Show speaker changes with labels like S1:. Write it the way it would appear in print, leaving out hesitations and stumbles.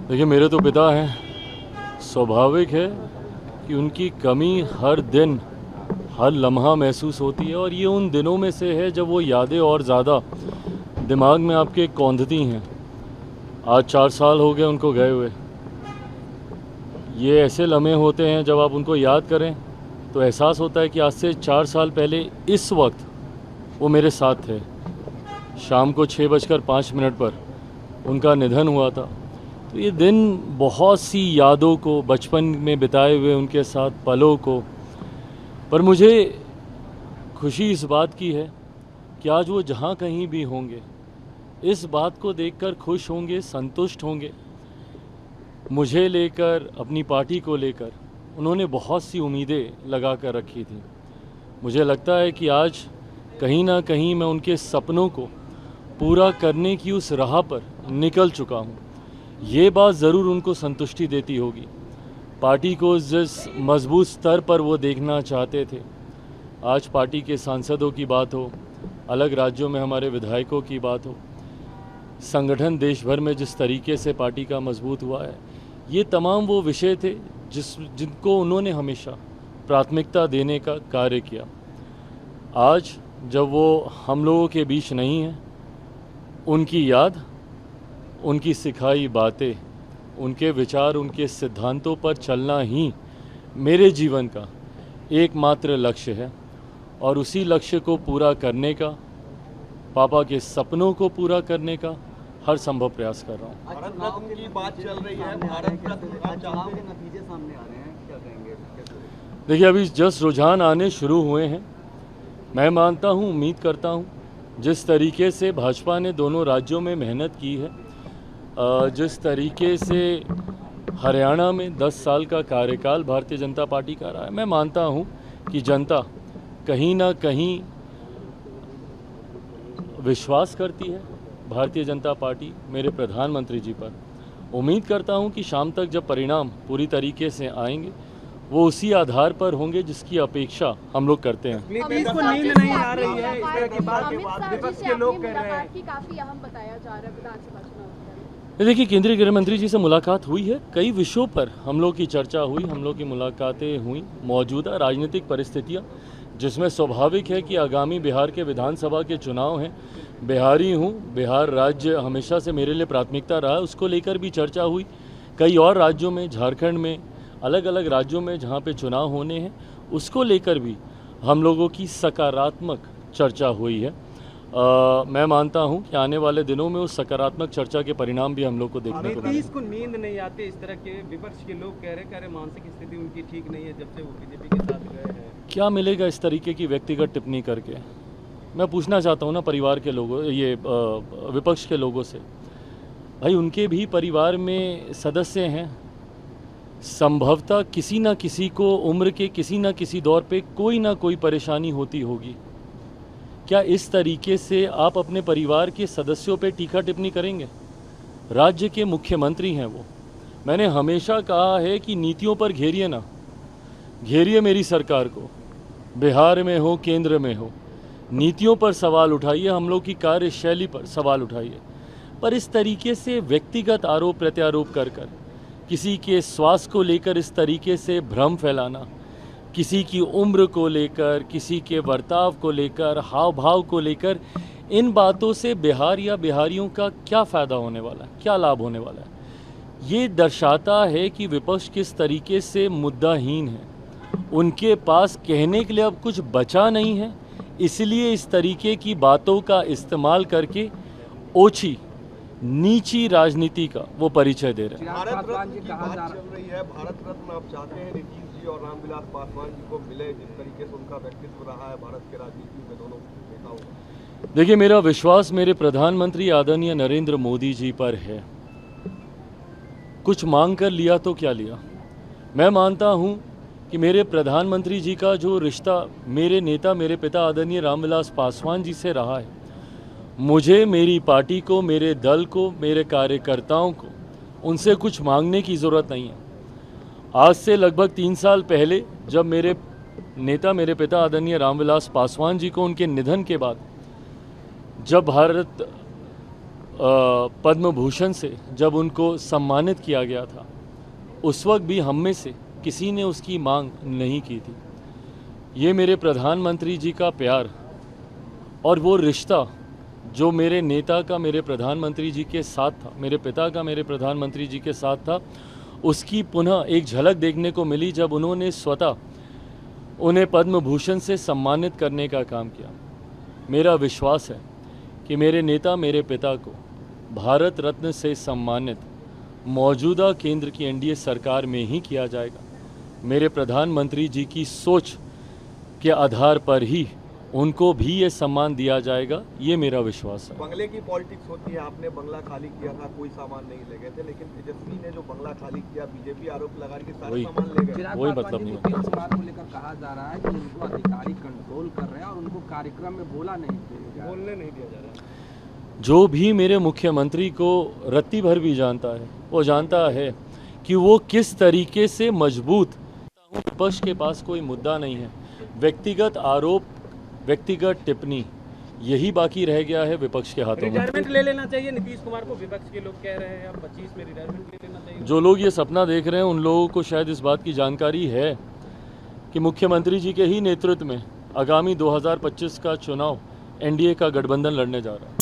S1: देखिए, मेरे तो पिता हैं। स्वाभाविक है कि उनकी कमी हर दिन हर लम्हा महसूस होती है, और ये उन दिनों में से है जब वो यादें और ज़्यादा दिमाग में आपके कौंधती हैं। आज 4 साल हो गए उनको गए हुए। ये ऐसे लम्हे होते हैं जब आप उनको याद करें तो एहसास होता है कि आज से 4 साल पहले इस वक्त वो मेरे साथ थे। शाम को 6:05 पर उनका निधन हुआ था। तो ये दिन बहुत सी यादों को, बचपन में बिताए हुए उनके साथ पलों को, पर मुझे खुशी इस बात की है कि आज वो जहाँ कहीं भी होंगे इस बात को देखकर खुश होंगे, संतुष्ट होंगे। मुझे लेकर, अपनी पार्टी को लेकर उन्होंने बहुत सी उम्मीदें लगा कर रखी थी। मुझे लगता है कि आज कहीं ना कहीं मैं उनके सपनों को पूरा करने की उस राह पर निकल चुका हूँ। ये बात ज़रूर उनको संतुष्टि देती होगी। पार्टी को जिस मजबूत स्तर पर वो देखना चाहते थे, आज पार्टी के सांसदों की बात हो, अलग राज्यों में हमारे विधायकों की बात हो, संगठन देश भर में जिस तरीके से पार्टी का मजबूत हुआ है, ये तमाम वो विषय थे जिनको उन्होंने हमेशा प्राथमिकता देने का कार्य किया। आज जब वो हम लोगों के बीच नहीं है, उनकी याद, उनकी सिखाई बातें, उनके विचार, उनके सिद्धांतों पर चलना ही मेरे जीवन का एकमात्र लक्ष्य है, और उसी लक्ष्य को पूरा करने का, पापा के सपनों को पूरा करने का हर संभव प्रयास कर रहा हूँ।
S2: भारत रत्न की बात चल रही है, भारत रत्न आप
S3: चुनाव
S2: चाहते
S3: के
S2: हैं?
S3: नतीजे सामने आ रहे हैं, क्या कहेंगे?
S1: देखिए, अभी जस्ट रुझान आने शुरू हुए हैं। मैं मानता हूँ, उम्मीद करता हूँ, जिस तरीके से भाजपा ने दोनों राज्यों में मेहनत की है, जिस तरीके से हरियाणा में 10 साल का कार्यकाल भारतीय जनता पार्टी का रहा है, मैं मानता हूँ कि जनता कहीं ना कहीं विश्वास करती है भारतीय जनता पार्टी, मेरे प्रधानमंत्री जी पर। उम्मीद करता हूँ कि शाम तक जब परिणाम पूरी तरीके से आएंगे, वो उसी आधार पर होंगे जिसकी अपेक्षा हम लोग करते हैं।
S2: अमित को नींद नहीं आ रही है, इस तरह की बात विपक्ष के लोग कह रहे हैं।
S4: काफी अहम बताया जा रहा है विधानसभा चुनाव।
S1: देखिए, केंद्रीय गृह मंत्री जी से मुलाकात हुई है, कई विषयों पर हम लोग की चर्चा हुई, हम लोग की मुलाकातें हुई। मौजूदा राजनीतिक परिस्थितियाँ, जिसमें स्वाभाविक है कि आगामी बिहार के विधानसभा के चुनाव हैं, बिहारी हूँ, बिहार राज्य हमेशा से मेरे लिए प्राथमिकता रहा है, उसको लेकर भी चर्चा हुई। कई और राज्यों में, झारखंड में, अलग अलग राज्यों में जहाँ पे चुनाव होने हैं, उसको लेकर भी हम लोगों की सकारात्मक चर्चा हुई है। मैं मानता हूं कि आने वाले दिनों में उस सकारात्मक चर्चा के परिणाम भी हम लोग को देखने को मिलेंगे।
S2: नीतीश को नींद नहीं आती, इस तरह के विपक्ष के लोग कह रहे हैं, मानसिक स्थिति उनकी ठीक नहीं है जब से वो बीजेपी के साथ गए हैं।
S1: क्या मिलेगा इस तरीके की व्यक्तिगत टिप्पणी करके? मैं पूछना चाहता हूं ना परिवार के लोगों, ये विपक्ष के लोगों से, भाई उनके भी परिवार में सदस्य हैं। संभवतः किसी न किसी को उम्र के किसी न किसी दौर पे कोई ना कोई परेशानी होती होगी। क्या इस तरीके से आप अपने परिवार के सदस्यों पे टीका टिप्पणी करेंगे? राज्य के मुख्यमंत्री हैं वो। मैंने हमेशा कहा है कि नीतियों पर घेरिए ना, घेरिए मेरी सरकार को, बिहार में हो, केंद्र में हो, नीतियों पर सवाल उठाइए, हम लोग की कार्यशैली पर सवाल उठाइए। पर इस तरीके से व्यक्तिगत आरोप प्रत्यारोप कर किसी के स्वास्थ्य को लेकर इस तरीके से भ्रम फैलाना, किसी की उम्र को लेकर, किसी के बर्ताव को लेकर, हाव भाव को लेकर, इन बातों से बिहार या बिहारियों का क्या फ़ायदा होने वाला है, क्या लाभ होने वाला है? ये दर्शाता है कि विपक्ष किस तरीके से मुद्दाहीन है। उनके पास कहने के लिए अब कुछ बचा नहीं है, इसलिए इस तरीके की बातों का इस्तेमाल करके ओछी नीची राजनीति का वो परिचय दे रहे हैं।
S2: भारत रत्न की बात चल रही है, भारत रत्न आप चाहते हैं नीतीश जी और रामविलास पासवान जी को मिले, जिस तरीके से उनका व्यक्तित्व रहा है भारत के राजनीति में दोनों नेताओं।
S1: देखिए, मेरा विश्वास मेरे प्रधानमंत्री आदरणीय नरेंद्र मोदी जी पर है। कुछ मांग कर लिया तो क्या लिया? मैं मानता हूं कि मेरे प्रधानमंत्री जी का जो रिश्ता मेरे नेता, मेरे पिता आदरणीय रामविलास पासवान जी से रहा है, मुझे, मेरी पार्टी को, मेरे दल को, मेरे कार्यकर्ताओं को उनसे कुछ मांगने की ज़रूरत नहीं है। आज से लगभग 3 साल पहले जब मेरे नेता, मेरे पिता आदरणीय रामविलास पासवान जी को उनके निधन के बाद जब भारत पद्म भूषण से जब उनको सम्मानित किया गया था, उस वक्त भी हम में से किसी ने उसकी मांग नहीं की थी। ये मेरे प्रधानमंत्री जी का प्यार और वो रिश्ता जो मेरे नेता का मेरे प्रधानमंत्री जी के साथ था, मेरे पिता का मेरे प्रधानमंत्री जी के साथ था, उसकी पुनः एक झलक देखने को मिली जब उन्होंने स्वतः उन्हें पद्म भूषण से सम्मानित करने का काम किया। मेरा विश्वास है कि मेरे नेता मेरे पिता को भारत रत्न से सम्मानित मौजूदा केंद्र की एनडीए सरकार में ही किया जाएगा। मेरे प्रधानमंत्री जी की सोच के आधार पर ही उनको भी ये सम्मान दिया जाएगा, ये मेरा विश्वास है।
S2: बंगले की पॉलिटिक्स होती है, आपने बंगला खाली किया था, कोई सामान नहीं ले गए थे, लेकिन तेजस्वी ने जो बंगला खाली किया, बीजेपी आरोप लगा रही है कि सारे सामान ले गए।
S3: चिराग
S1: वही
S3: पासवान
S1: मतलब
S3: जी
S1: नहीं
S3: नीतीश कुमार को लेकर कहा जा रहा है कि उनको अधिकारी कंट्रोल कर रहे हैं और उनको कार्यक्रम में बोलने नहीं दिया जा रहा।
S1: जो भी मेरे मुख्यमंत्री को रत्ती भर भी जानता है, वो जानता है कि वो किस तरीके से मजबूत, विपक्ष के पास कोई मुद्दा नहीं है। व्यक्तिगत आरोप, व्यक्तिगत टिप्पणी, यही बाकी रह गया है विपक्ष के हाथों में।
S5: रिटायरमेंट ले लेना चाहिए नीतीश कुमार को, विपक्ष के लोग कह रहे हैं अब 25 में रिटायरमेंट ले लेना चाहिए।
S1: जो लोग ये सपना देख रहे हैं उन लोगों को शायद इस बात की जानकारी है कि मुख्यमंत्री जी के ही नेतृत्व में आगामी 2025 का चुनाव एनडीए का गठबंधन लड़ने जा रहा है।